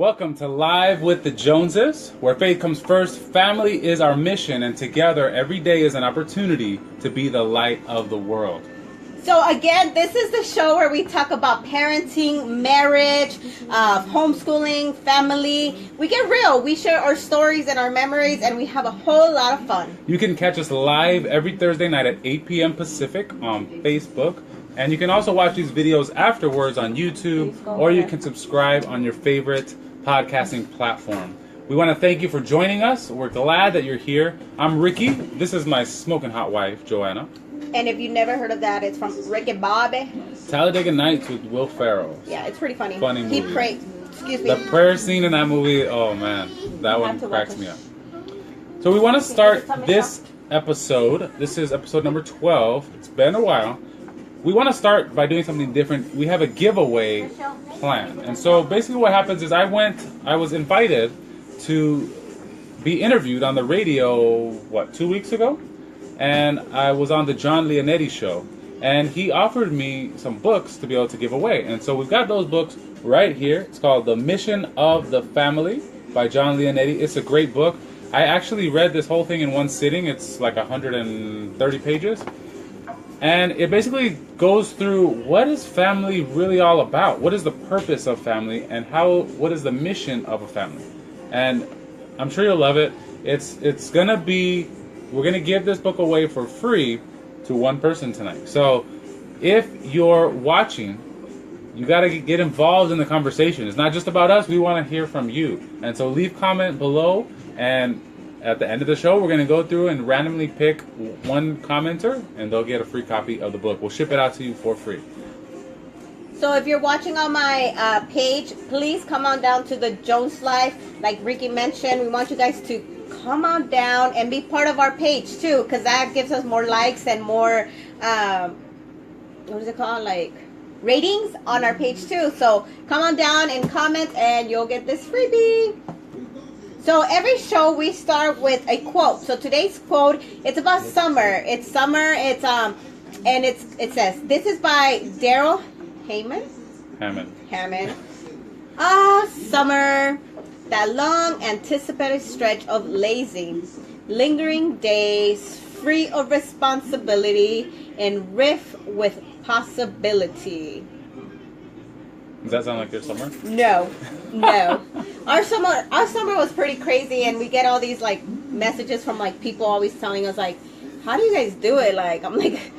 Welcome to Live with the Joneses, where faith comes first, family is our mission, and together every day is an opportunity to be the light of the world. So again, this is the show where we talk about parenting, marriage, homeschooling, family. We get real. We share our stories and our memories, and we have a whole lot of fun. You can catch us live every Thursday night at 8 p.m. Pacific on Facebook. And you can also watch these videos afterwards on YouTube, or you can subscribe on your favorite podcasting platform. We want to thank you for joining us. We're glad that you're here. I'm Ricky. This is my smoking hot wife, Joanna. And if you've never heard of that, it's from Rick and Bobby. Talladega Nights with Will Ferrell. Yeah, it's pretty funny. Funny movie. He prayed. Excuse me. The prayer scene in that movie, oh man, that one cracks me up. So we want to start this episode. This is episode number 12. It's been a while. We want to start by doing something different. We have a giveaway plan. And so basically what happens is I was invited to be interviewed on the radio, 2 weeks ago? And I was on the John Leonetti show. And he offered me some books to be able to give away. And so we've got those books right here. It's called The Mission of the Family by John Leonetti. It's a great book. I actually read this whole thing in one sitting. It's like 130 pages. And it basically goes through what is family really all about? What is the purpose of family? And what is the mission of a family? And I'm sure you'll love it. It's going to be... We're going to give this book away for free to one person tonight. So if you're watching, you got to get involved in the conversation. It's not just about us. We want to hear from you. And so leave comment below. And at the end of the show, we're going to go through and randomly pick one commenter, and they'll get a free copy of the book. We'll ship it out to you for free. So if you're watching on my page, please come on down to the Jones Life. Like Ricky mentioned, we want you guys to come on down and be part of our page too, because that gives us more likes and more what is it called, like ratings on our page too. So come on down and comment and you'll get this freebie. So every show we start with a quote. So today's quote, it's about summer. It's summer. It's and it says, this is by Darell Hammond. Summer. That long anticipated stretch of lazy, lingering days, free of responsibility, and rife with possibility. Does that sound like your summer? No. Our summer was pretty crazy, and we get all these like messages from like people always telling us like, how do you guys do it? Like, I'm like,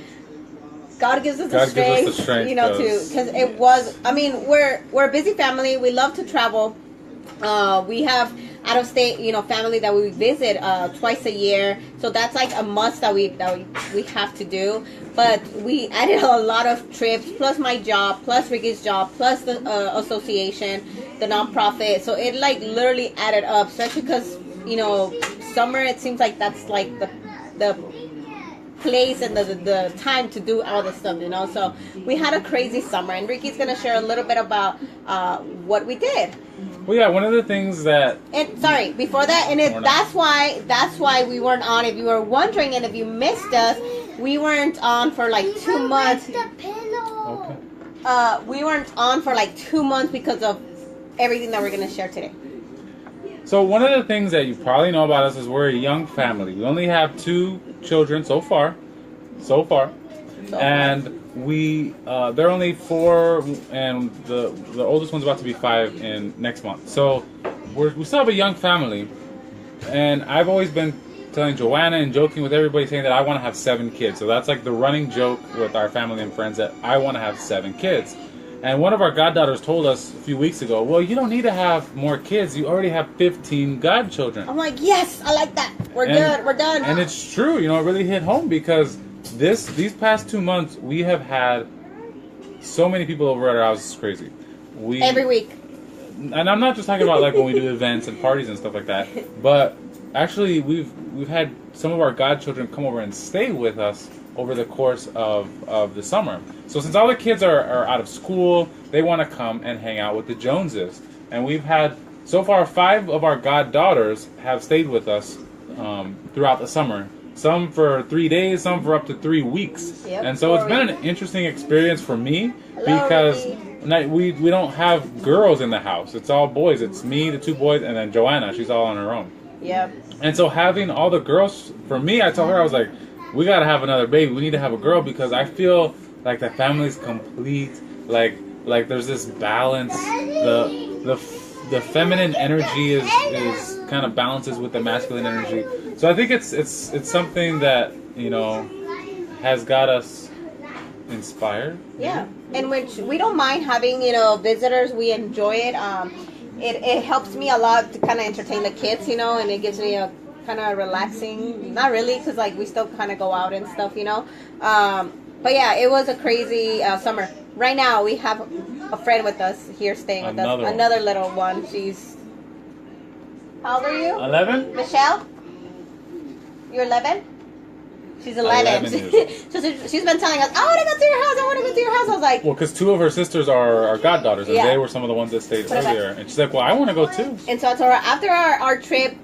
God gives us the strength, you know, because it was. I mean, we're a busy family. We love to travel. We have out of state, family that we visit twice a year, so that's like a must that we have to do. But we added a lot of trips, plus my job, plus Ricky's job, plus the association, the nonprofit. So it like literally added up, especially because summer. It seems like that's like the place and the time to do all this stuff. So we had a crazy summer, and Ricky's gonna share a little bit about what we did. Well, yeah, one of the things that... And sorry, before that, and that's why we weren't on. If you were wondering, and if you missed us, we weren't on for like 2 months. Okay. We weren't on for like 2 months because of everything that we're going to share today. So one of the things that you probably know about us is we're a young family. We only have 2 children so far. And they're only 4, and the oldest one's about to be 5 in next month. So we still have a young family, and I've always been telling Joanna and joking with everybody saying that I want to have 7 kids. So that's like the running joke with our family and friends, that I want to have 7 kids. And one of our goddaughters told us a few weeks ago, well, you don't need to have more kids. You already have 15 godchildren. I'm like, yes, I like that. We're done. And it's true, it really hit home, because these past 2 months, we have had so many people over at our house. It's crazy. Every week. And I'm not just talking about like when we do events and parties and stuff like that, but actually we've had some of our godchildren come over and stay with us over the course of the summer. So since all the kids are out of school, they want to come and hang out with the Joneses. And we've had, so far, 5 of our goddaughters have stayed with us throughout the summer. Some for 3 days, some for up to 3 weeks. Yep, and so it's been an interesting experience for me, because we don't have girls in the house. It's all boys. It's me, the 2 boys, and then Joanna. She's all on her own. Yeah. And so having all the girls, for me, I told her, I was like, we gotta have another baby. We need to have a girl because I feel like the family's complete. Like there's this balance. The feminine energy is kind of balances with the masculine energy. So I think it's something that, you know, has got us inspired. Yeah, and which we don't mind having, you know, visitors. We enjoy it. It helps me a lot to kind of entertain the kids, you know, and it gives me a kind of relaxing. Not really, because like we still kind of go out and stuff, you know. But yeah, it was a crazy summer. Right now we have a friend with us here staying with us. Another little one. She's, how old are you? 11. Michelle? You're 11? She's 11. So she's been telling us, I want to go to your house. I want to go to your house. I was like, well, because 2 of her sisters are goddaughters, and they were some of the ones that stayed earlier. And she's like, well, I want to go too. And so I told her, after our trip,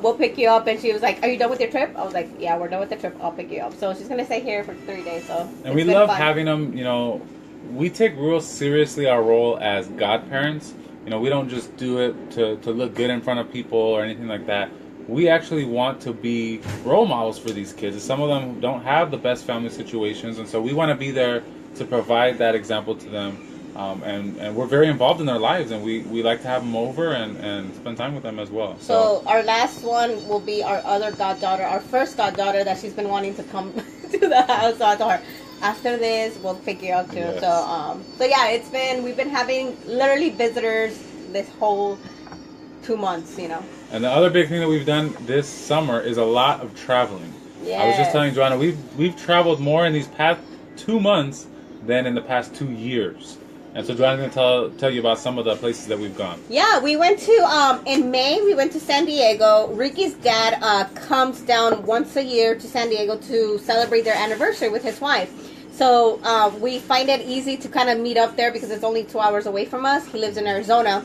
we'll pick you up. And she was like, are you done with your trip? I was like, yeah, we're done with the trip. I'll pick you up. So she's going to stay here for 3 days. So and we love having them, you know. We take real seriously our role as godparents. You know, we don't just do it to look good in front of people or anything like that. We actually want to be role models for these kids. Some of them don't have the best family situations, and so we want to be there to provide that example to them. And we're very involved in their lives, and we like to have them over and spend time with them as well. So our last one will be our other goddaughter, our first goddaughter that she's been wanting to come to the house. So I told her, after this, we'll pick you up too. Yes. So yeah, we've been having literally visitors this whole 2 months, you know. And the other big thing that we've done this summer is a lot of traveling. Yes. I was just telling Joanna, we've traveled more in these past 2 months than in the past 2 years. And so Joanna's going to tell you about some of the places that we've gone. Yeah, we went to, in May, we went to San Diego. Ricky's dad comes down once a year to San Diego to celebrate their anniversary with his wife. So we find it easy to kind of meet up there because it's only 2 hours away from us. He lives in Arizona.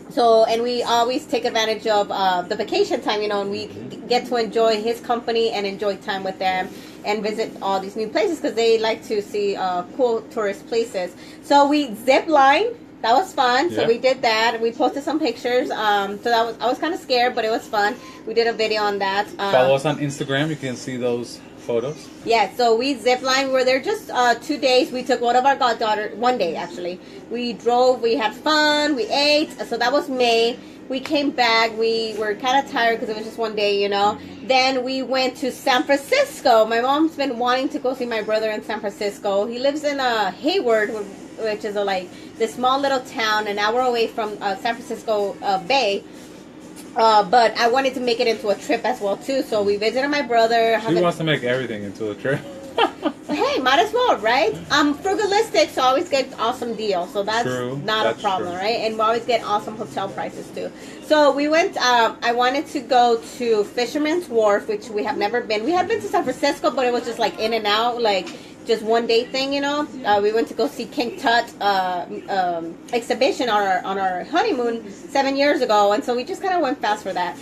So, and we always take advantage of the vacation time, you know, and we get to enjoy his company and enjoy time with them and visit all these new places because they like to see cool tourist places. So we zip line. That was fun. So we did that. We posted some pictures. So I was kind of scared, but it was fun. We did a video on that. Follow us on Instagram. You can see those photos. Yeah, so we zip line. We were there just 2 days. We took one of our goddaughters, 1 day actually. We drove, we had fun, we ate. So that was May. We came back. We were kind of tired because it was just 1 day, you know. Then we went to San Francisco. My mom's been wanting to go see my brother in San Francisco. He lives in Hayward, which is this small little town an hour away from San Francisco Bay. But I wanted to make it into a trip as well too, so we visited my brother. She wants to make everything into a trip. Hey, might as well, right? I'm frugalistic, so I always get awesome deals, so that's not a problem, right? And we always get awesome hotel prices too. So we went, I wanted to go to Fisherman's Wharf, which we have never been. We had been to San Francisco, but it was just like in and out, like just 1 day thing, you know. We went to go see King Tut exhibition on our honeymoon 7 years ago, and so we just kind of went fast for that.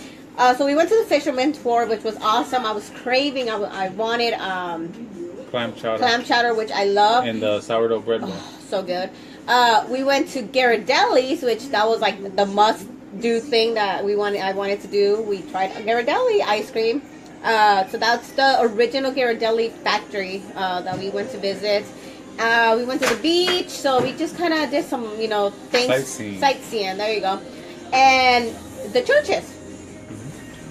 So we went to the Fisherman's Wharf, which was awesome. I was craving. I wanted clam chowder. Clam chowder, which I love. And the sourdough bread roll. Oh, so good. We went to Ghirardelli's, which that was like the must-do thing that I wanted to do. We tried Ghirardelli ice cream. So that's the original Ghirardelli factory that we went to visit. We went to the beach, so we just kind of did some, you know, things. Sightseeing. There you go. And the churches.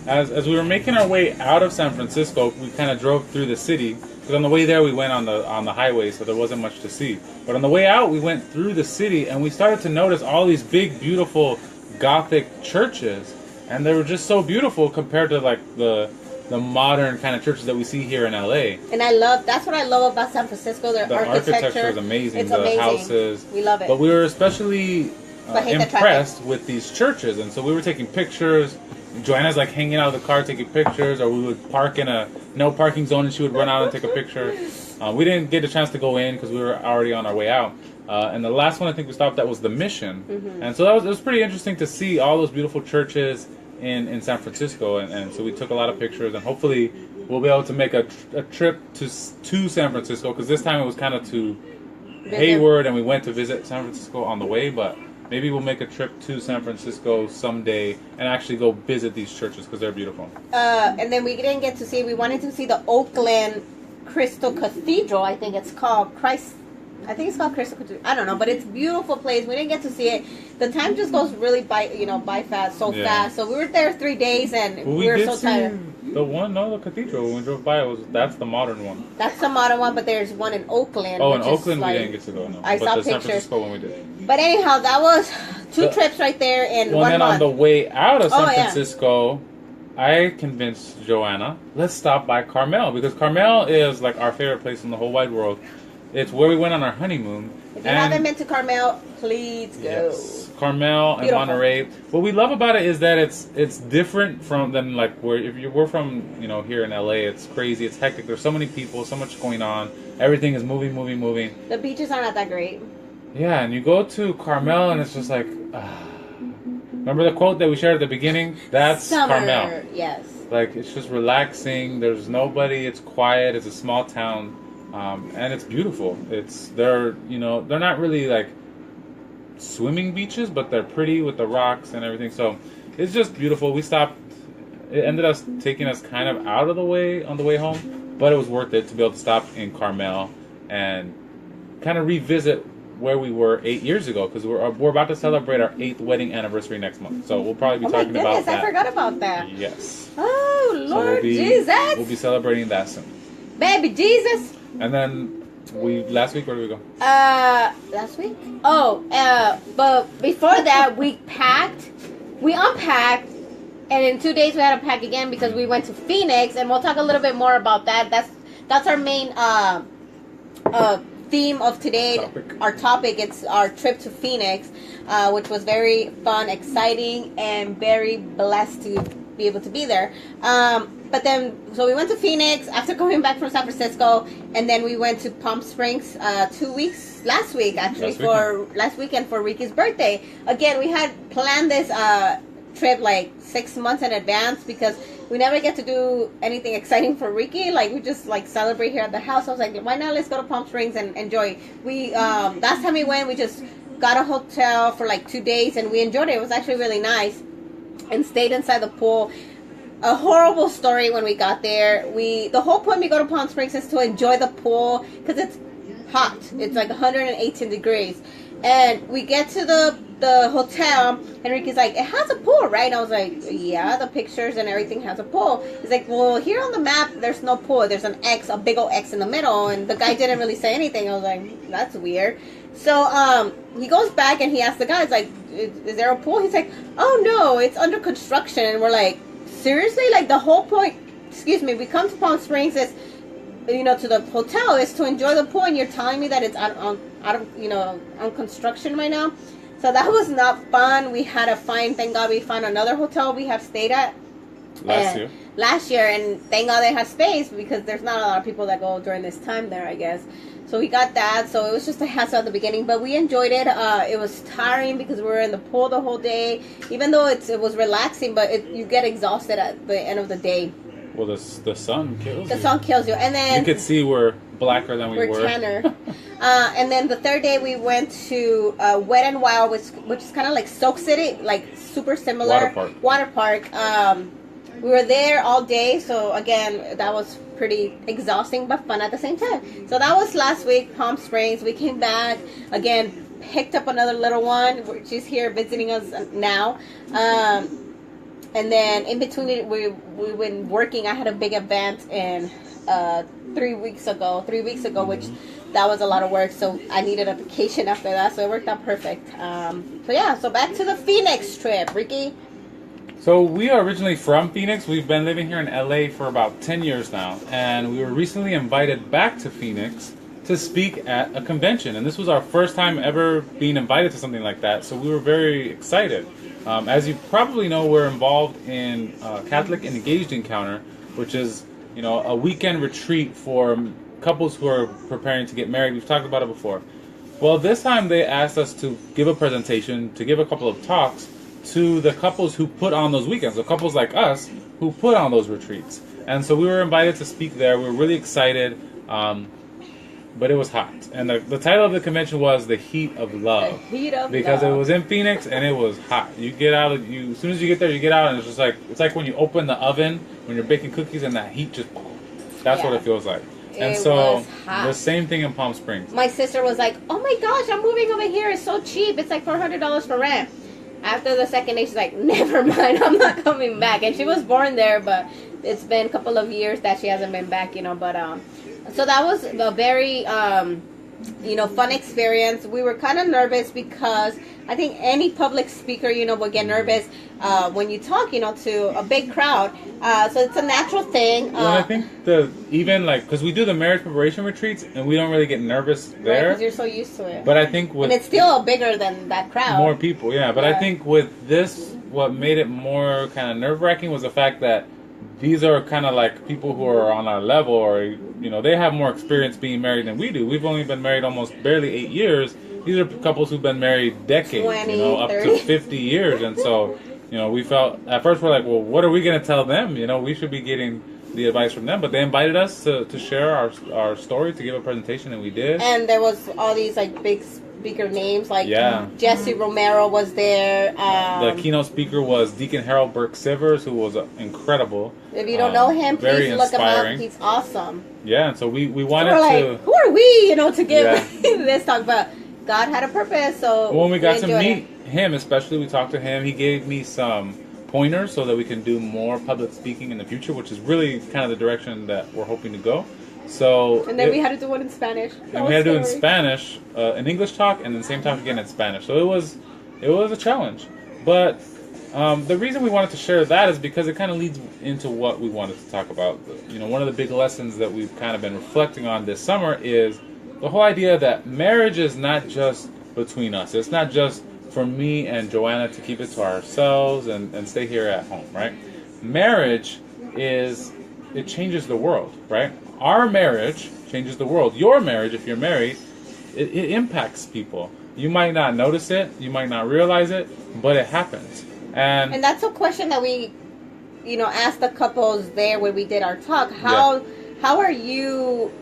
As we were making our way out of San Francisco, we kind of drove through the city. Because on the way there, we went on the highway, so there wasn't much to see. But on the way out, we went through the city, and we started to notice all these big, beautiful Gothic churches, and they were just so beautiful compared to like the modern kind of churches that we see here in LA. And that's what I love about San Francisco. The architecture is amazing. It's the amazing. Houses. We love it. But we were especially impressed with these churches, and so we were taking pictures. Joanna's like hanging out of the car taking pictures, or we would park in a no parking zone and she would run out and take a picture. We didn't get a chance to go in because we were already on our way out. And the last one I think we stopped at was the Mission. Mm-hmm. And so it was pretty interesting to see all those beautiful churches in San Francisco. And so we took a lot of pictures, and hopefully we'll be able to make a trip to San Francisco, because this time it was kind of to Hayward, and we went to visit San Francisco on the way, but maybe we'll make a trip to San Francisco someday and actually go visit these churches because they're beautiful. And then we didn't get to see, we wanted to see the Oakland Crystal Cathedral, I think it's called. I think it's called Crystal Cathedral. I don't know, but it's a beautiful place. We didn't get to see it. The time just goes really by fast, fast. So we were there 3 days, and we were so tired. The cathedral when we drove by, that's the modern one. That's the modern one, but there's one in Oakland. Oh, in Oakland we didn't get to go. No, I saw pictures. San Francisco one we did. But anyhow, that was two trips right there in 1 month. And then on the way out of San Francisco, I convinced Joanna, let's stop by Carmel, because Carmel is like our favorite place in the whole wide world. It's where we went on our honeymoon. If you haven't been to Carmel, please go. Yes, Carmel and Monterey. What we love about it is that it's different than like we're from here in LA. It's crazy. It's hectic. There's so many people, so much going on. Everything is moving. The beaches are not that great. Yeah, and you go to Carmel and it's just like, remember the quote that we shared at the beginning? That's Summer, Carmel. Yes. Like it's just relaxing. There's nobody. It's quiet. It's a small town. And it's beautiful. They're not really like swimming beaches, but they're pretty with the rocks and everything. So it's just beautiful. We stopped. It ended up taking us kind of out of the way on the way home, but it was worth it to be able to stop in Carmel and kind of revisit where we were 8 years ago, because we're about to celebrate our 8th wedding anniversary next month. So we'll probably be talking about that. I forgot about that. Yes. Oh Lord Jesus! We'll be celebrating that soon. Baby Jesus. And then last week, where did we go? Last week? But before that, we unpacked, and in 2 days we had to pack again because we went to Phoenix, and we'll talk a little bit more about that. That's our main theme of today. Our topic. It's our trip to Phoenix, which was very fun, exciting, and very blessed to be able to be there. But then, so we went to Phoenix after coming back from San Francisco, and then we went to Palm Springs last weekend for Ricky's birthday. Again, we had planned this trip like 6 months in advance because we never get to do anything exciting for Ricky. Like we just like celebrate here at the house. I was like, why not? Let's go to Palm Springs and enjoy. We last time we went, we just got a hotel for like 2 days, and we enjoyed it. It was actually really nice, and stayed inside the pool. A horrible story when we got there. The whole point we go to Palm Springs is to enjoy the pool because it's hot. It's like 118 degrees. And we get to the hotel, and Ricky's like, it has a pool, right? And I was like, yeah, the pictures and everything has a pool. He's like, well, here on the map, there's no pool. There's an X, a big old X in the middle. And the guy didn't really say anything. I was like, that's weird. So he goes back and he asks the guys, like, is there a pool? He's like, oh, no, it's under construction. And we're like, seriously? Like the whole point, we come to Palm Springs is, to the hotel is to enjoy the pool, and you're telling me that it's on construction right now. So that was not fun. We had to thank God we found another hotel we have stayed at last year, and thank God they had space because there's not a lot of people that go during this time there, I guess. So we got that. So it was just a hassle at the beginning, but we enjoyed it. It was tiring because we were in the pool the whole day, even though it was relaxing, but you get exhausted at the end of the day. Well, the sun kills you. The sun kills you. And then you could see we're blacker than we were. We're tanner. And then the third day we went to Wet and Wild, which is kind of like Soak City, like super similar. Water park. We were there all day, so again, that was pretty exhausting but fun at the same time. So that was last week, Palm Springs. We came back, again, picked up another little one. She's here visiting us now. And then in between, we've been working. I had a big event in 3 weeks ago, which that was a lot of work, so I needed a vacation after that, so it worked out perfect. So back to the Phoenix trip, Ricky. So we are originally from Phoenix. We've been living here in LA for about 10 years now, and we were recently invited back to Phoenix to speak at a convention, and this was our first time ever being invited to something like that, so we were very excited. As you probably know, we're involved in Catholic Engaged Encounter, which is a weekend retreat for couples who are preparing to get married. We've talked about it before. Well, this time they asked us to give a presentation, to give a couple of talks to the couples who put on those weekends, the couples like us who put on those retreats. And so we were invited to speak there. We were really excited. but it was hot. And the title of the convention was The Heat of Love. The Heat of because Love. it was in Phoenix and it was hot. You get out of as soon as you get there, you get out and it's just like when you open the oven when you're baking cookies and that heat just that's what it feels like. And it so was hot. the same thing in Palm Springs. My sister was like, "Oh my gosh, I'm moving over here. It's so cheap. It's like $400 for rent." After the second day, she's like, "Never mind, I'm not coming back." And she was born there, but it's been a couple of years that she hasn't been back, But so that was a very fun experience. We were kind of nervous because I think any public speaker, would get nervous when you talk, to a big crowd. So it's a natural thing. Well, I think because we do the marriage preparation retreats and we don't really get nervous there. Because you're so used to it. But I think and it's still bigger than that crowd. More people, yeah. But I think with this, what made it more kind of nerve-wracking was the fact that these are kind of like people who are on our level, or they have more experience being married than we do. We've only been married almost barely 8 years. These are couples who've been married decades, 20, up 30. to 50 years. And so, we felt at first we're like, well, what are we going to tell them? We should be getting the advice from them. But they invited us to share our story, to give a presentation, and we did. And there was all these like big speaker names, like Jesse Mm-hmm. Romero was there. The keynote speaker was Deacon Harold Burke-Sivers, who was incredible. If you don't know him, very please look him inspiring. up. He's awesome. Yeah, and so we wanted So we're like, who are we, to give this talk? But God had a purpose, so when we got to enjoyed meet him, especially, we talked to him. He gave me some pointers so that we can do more public speaking in the future, which is really kind of the direction that we're hoping to go. So, and then we had to do one in Spanish. And we had to do it in Spanish, an English talk, and then same time again in Spanish. So it was a challenge. But the reason we wanted to share that is because it kind of leads into what we wanted to talk about. One of the big lessons that we've kind of been reflecting on this summer is the whole idea that marriage is not just between us. It's not just for me and Joanna to keep it to ourselves and stay here at home, right? Marriage it changes the world, right? Our marriage changes the world. Your marriage, if you're married, it impacts people. You might not notice it, you might not realize it, but it happens. And that's a question that we, asked the couples there when we did our talk. How are you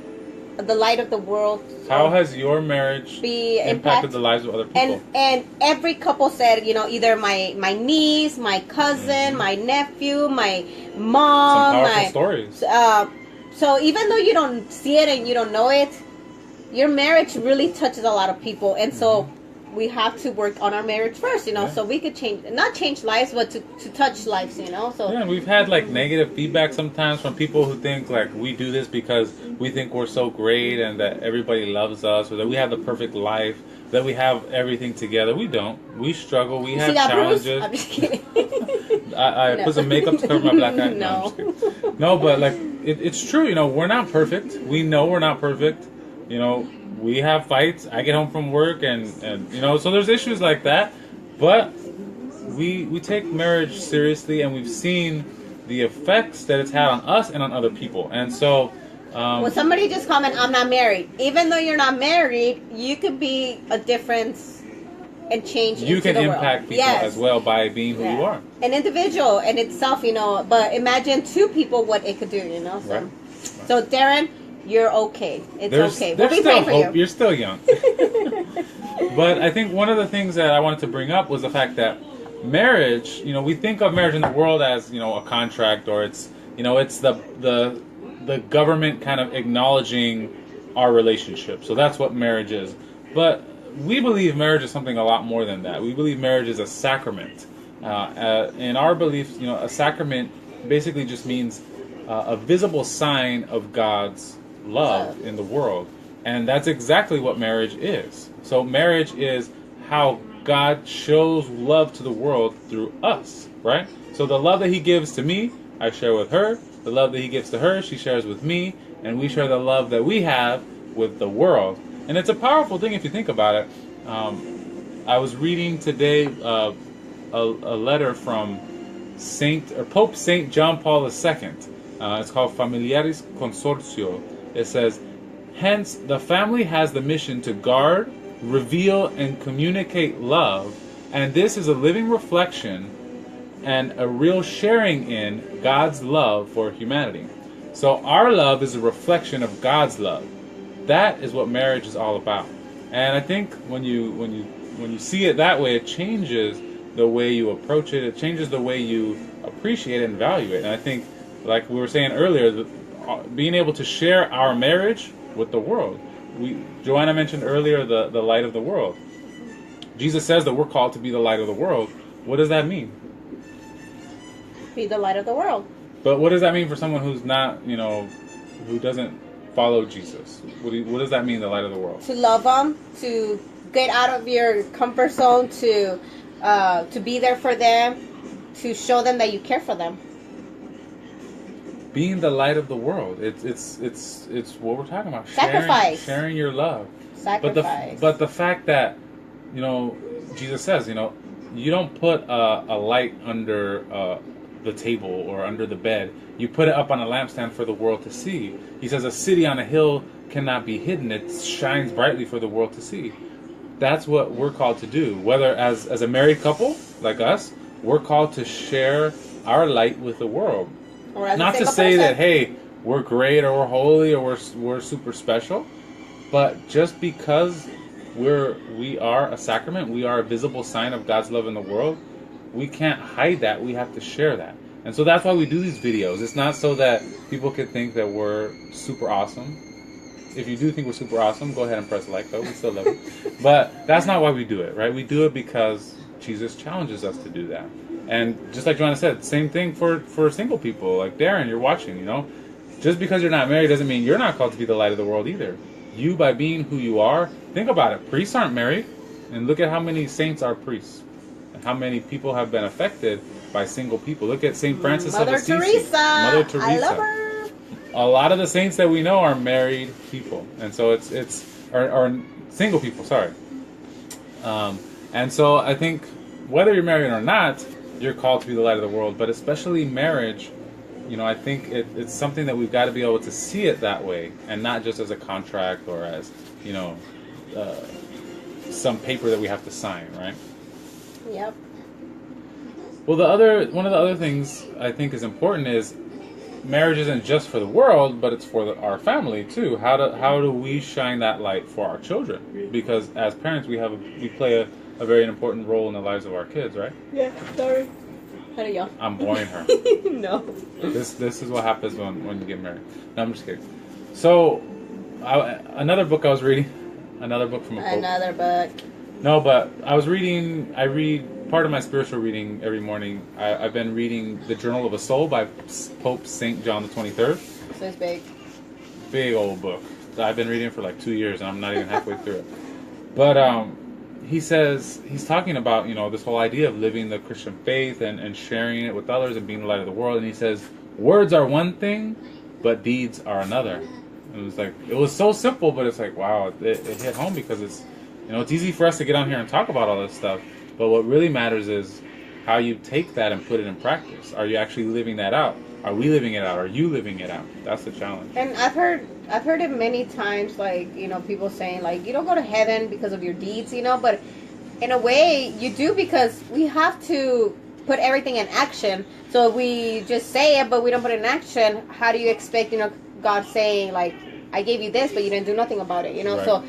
the light of the world? How has your marriage impacted the lives of other people? And every couple said, either my niece, my cousin, my nephew, my mom. Some powerful stories. So even though you don't see it and you don't know it, your marriage really touches a lot of people. And so we have to work on our marriage first, so we could not change lives, but to touch lives, So yeah, we've had like negative feedback sometimes from people who think like we do this because we think we're so great and that everybody loves us, or that we have the perfect life, that we have everything together. We don't. We struggle. We have challenges. I'm just kidding. I put some makeup to cover my black eye. No. I'm just kidding. No, but like it's true. We're not perfect. We know we're not perfect. We have fights. I get home from work and so there's issues like that. But we take marriage seriously, and we've seen the effects that it's had on us and on other people. And so well, somebody just comment, "I'm not married." Even though you're not married, you could be a difference and change. You can impact people yes. as well by being who you are. An individual in itself, But imagine two people, what it could do, So, Right. So Darren, you're okay. It's okay. We'll There's be still praying for hope. you. You're still young. But I think one of the things that I wanted to bring up was the fact that marriage, we think of marriage in the world as, a contract, or it's the government kind of acknowledging our relationship. So that's what marriage is. But we believe marriage is something a lot more than that. We believe marriage is a sacrament. In our belief, a sacrament basically just means a visible sign of God's love in the world. And that's exactly what marriage is. So marriage is how God shows love to the world through us, right? So the love that he gives to me, I share with her. The love that he gives to her, she shares with me. And we share the love that we have with the world. And it's a powerful thing if you think about it. I was reading today a letter from Pope Saint John Paul II. It's called Familiaris Consortio. It says, "Hence, the family has the mission to guard, reveal, and communicate love, and this is a living reflection and a real sharing in God's love for humanity." So our love is a reflection of God's love. That is what marriage is all about. And I think when you see it that way, it changes the way you approach it. It changes the way you appreciate it and value it. And I think, like we were saying earlier, being able to share our marriage with the world. Joanna mentioned earlier the light of the world. Jesus says that we're called to be the light of the world. What does that mean? Be the light of the world. But what does that mean for someone who's not, who doesn't follow Jesus? What does that mean, the light of the world? To love them, to get out of your comfort zone, to be there for them, to show them that you care for them. Being the light of the world. It's what we're talking about. Sacrifice. Sharing your love. Sacrifice. But the fact that, Jesus says, you don't put a light under the table or under the bed. You put it up on a lampstand for the world to see. He says a city on a hill cannot be hidden. It shines brightly for the world to see. That's what we're called to do. Whether as a married couple like us, we're called to share our light with the world. Or as not a to say person. that, hey, we're great or we're holy or we're super special, but just because we are a sacrament, we are a visible sign of God's love in the world, we can't hide that. We have to share that. And so that's why we do these videos. It's not so that people can think that we're super awesome. If you do think we're super awesome, go ahead and press like, though. We still love it. But that's not why we do it, right? We do it because Jesus challenges us to do that. And just like Joanna said, same thing for single people. Like Darren, you're watching, Just because you're not married doesn't mean you're not called to be the light of the world either. You, by being who you are, think about it. Priests aren't married. And look at how many saints are priests. And how many people have been affected by single people. Look at St. Francis of Assisi. Mother Teresa. I love her. A lot of the saints that we know are married people. And so it's single people, sorry. And so I think whether you're married or not, you're called to be the light of the world. But especially marriage, I think it's something that we've got to be able to see it that way. And not just as a contract or as, some paper that we have to sign, right? Yep. Well, one of the other things I think is important is marriage isn't just for the world, but it's for our family too. How do we shine that light for our children? Because as parents, we play a very important role in the lives of our kids, right? Yeah. Sorry. How do y'all? I'm boring her. No. This is what happens when you get married. No, I'm just kidding. So, another book I was reading, another book from a pope. Another book. No, but I read part of my spiritual reading every morning. I've been reading The Journal of a Soul by Pope St. John the 23rd. So it's big. Big old book. I've been reading it for like 2 years and I'm not even halfway through it. But he says, he's talking about, this whole idea of living the Christian faith and sharing it with others and being the light of the world. And he says, words are one thing, but deeds are another. And it was so simple, but it's like, wow, it hit home because it's easy for us to get on here and talk about all this stuff. But what really matters is how you take that and put it in practice. Are you actually living that out? Are we living it out? Are you living it out? That's the challenge. And I've heard it many times, people saying, you don't go to heaven because of your deeds, but in a way you do, because we have to put everything in action. So if we just say it, but we don't put it in action, how do you expect, God saying, I gave you this, but you didn't do nothing about it, Right. So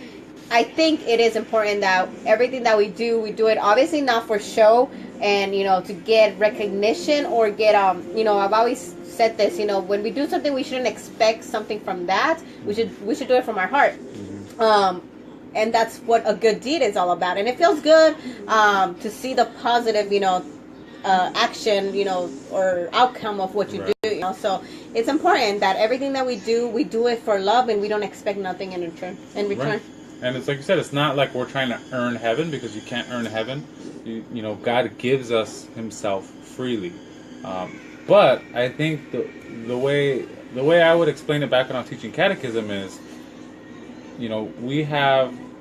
I think it is important that everything that we do it obviously not for show and, to get recognition or get, I've always said this, when we do something, we shouldn't expect something from that. We should do it from our heart. Mm-hmm. And that's what a good deed is all about. And it feels good to see the positive, action, or outcome of what you Right. do. So it's important that everything that we do it for love, and we don't expect nothing in return. Right. And it's like you said, it's not like we're trying to earn heaven, because you can't earn heaven. God gives us Himself freely. But I think the way I would explain it back when I'm teaching catechism is,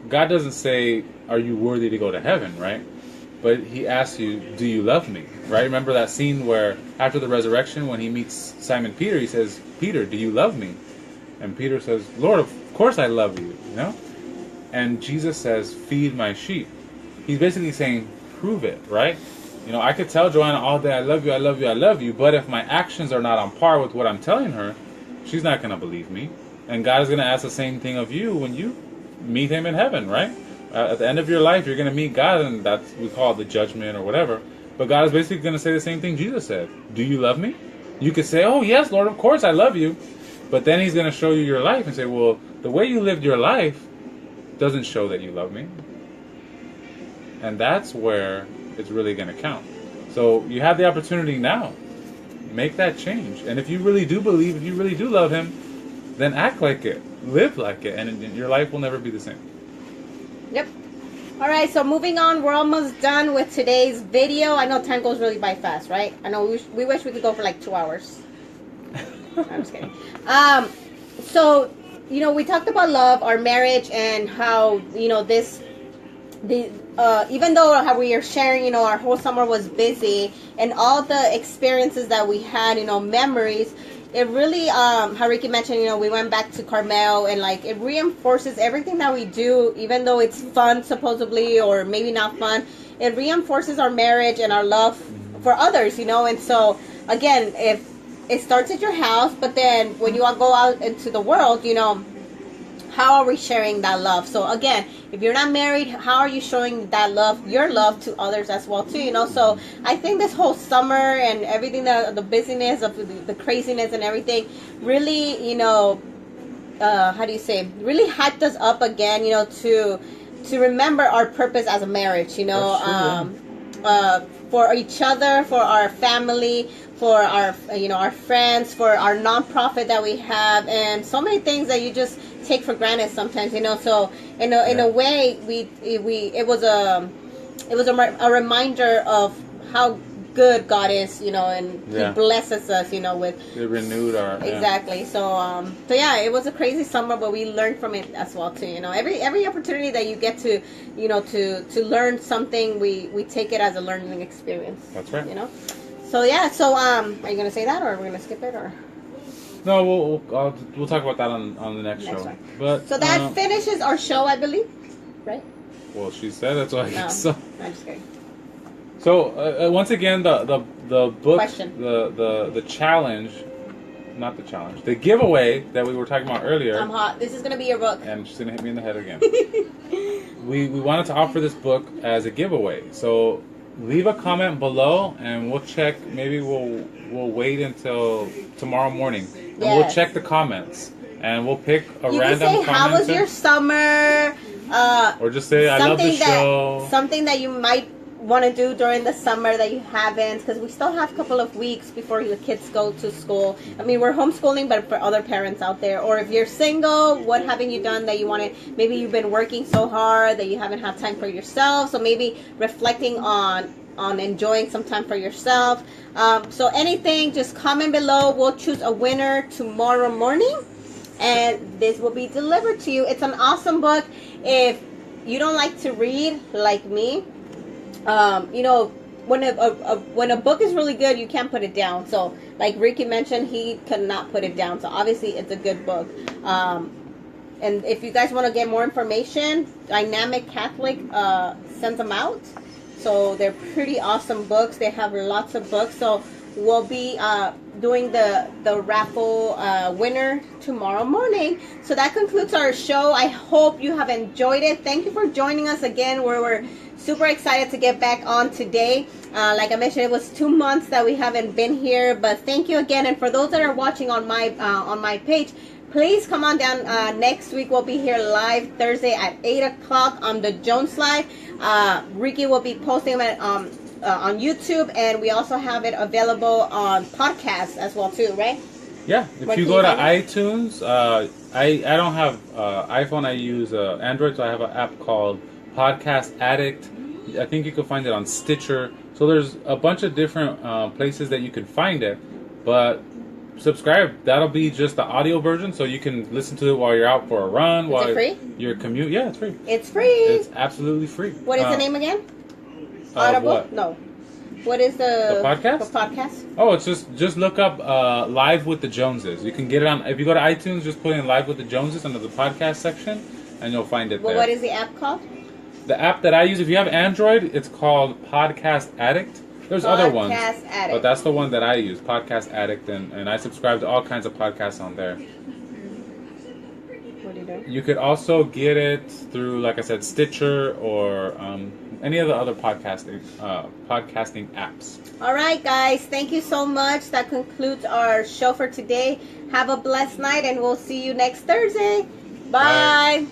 God doesn't say, "Are you worthy to go to heaven?" Right? But He asks you, "Do you love me?" Right? Remember that scene where after the resurrection, when He meets Simon Peter, He says, "Peter, do you love me?" And Peter says, "Lord, of course I love you." And Jesus says, "Feed my sheep." He's basically saying, prove it, right? I could tell Joanna all day, "I love you, I love you, I love you," but if my actions are not on par with what I'm telling her, she's not going to believe me. And God is going to ask the same thing of you when you meet Him in heaven, right? At the end of your life, you're going to meet God, and that's, we call it the judgment or whatever. But God is basically going to say the same thing Jesus said. Do you love me? You could say, oh, yes, Lord, of course I love you. But then He's going to show you your life and say, well, the way you lived your life doesn't show that you love me. And that's where it's really going to count. So you have the opportunity now. Make that change. And if you really do believe, if you really do love Him, then act like it. Live like it. And your life will never be the same. Yep. All right, so moving on. We're almost done with today's video. I know time goes really by fast, right? I know we wish we could go for like 2 hours. I'm just kidding. So, you know, we talked about love, our marriage, and how, you know, even though how we are sharing, you know, our whole summer was busy and all the experiences that we had, you know, memories, it really, how Ricky mentioned, you know, we went back to Carmel, and like it reinforces everything that we do, even though it's fun supposedly or maybe not fun. It reinforces our marriage and our love for others, you know. And so again, if it starts at your house, but then when you all go out into the world, you know, how are we sharing that love? So again, if you're not married, how are you showing that love, your love, to others as well too, you know? So I think this whole summer and everything, the busyness of the craziness and everything really, you know, how do you say, really hyped us up again, you know, to remember our purpose as a marriage, you know, for each other, for our family, for our, you know, our friends, for our nonprofit that we have, and so many things that you just take for granted sometimes, you know. So in a way, it was a reminder of how good God is, you know, and He blesses us, you know, with it renewed our exactly. So yeah, it was a crazy summer, but we learned from it as well too, you know. Every opportunity that you get to, you know, to learn something, we take it as a learning experience. That's right. You know. So yeah, so are you gonna say that, or are we gonna skip it, or? No, we'll talk about that on the next show. One. But so that finishes our show, I believe, right? Well, she said that's why. So I'm just kidding. So once again, the book, question. the challenge, not the challenge, the giveaway that we were talking about earlier. I'm hot. This is gonna be your book. And she's gonna hit me in the head again. we wanted to offer this book as a giveaway. So leave a comment below, and we'll check. Maybe we'll wait until tomorrow morning, and we'll check the comments, and we'll pick a random comment. How was your summer? Or just say I love the show. Something that you might want to do during the summer that you haven't, because we still have a couple of weeks before the kids go to school. I mean, we're homeschooling, but for other parents out there, or if you're single, what haven't you done that you wanted? Maybe you've been working so hard that you haven't had time for yourself, so maybe reflecting on enjoying some time for yourself. So anything, just comment below. We'll choose a winner tomorrow morning, and this will be delivered to you. It's an awesome book. If you don't like to read like me, you know, when a book is really good, you can't put it down. So like Ricky mentioned, he could not put it down. So obviously it's a good book. And if you guys want to get more information, Dynamic Catholic sends them out. So they're pretty awesome books. They have lots of books. So we'll be doing the raffle winner tomorrow morning. So that concludes our show. I hope you have enjoyed it. Thank you for joining us again. We're super excited to get back on today. Like I mentioned, it was 2 months that we haven't been here, but thank you again. And for those that are watching on my page, please come on down. Next week we'll be here live Thursday at 8 o'clock on the Jones Live. Ricky will be posting it on YouTube, and we also have it available on podcasts as well too, right? Yeah, if you go to iTunes, I don't have iPhone, I use Android, so I have an app called Podcast Addict. I think you can find it on Stitcher. So there's a bunch of different places that you can find it, but subscribe. That'll be just the audio version, so you can listen to it while you're out for a run. Is it free? Your commute. Yeah, it's free. It's free. It's absolutely free. What is the name again? Audible? What? No. What is the podcast? The podcast? Oh, it's just look up Live with the Joneses. You can get it on, if you go to iTunes, just put in Live with the Joneses under the podcast section, and you'll find it there. What is the app called? The app that I use, if you have Android, it's called Podcast Addict. There's other ones, but that's the one that I use, Podcast Addict, and I subscribe to all kinds of podcasts on there. You could also get it through, like I said, Stitcher or any of the other podcasting apps. All right, guys. Thank you so much. That concludes our show for today. Have a blessed night, and we'll see you next Thursday. Bye.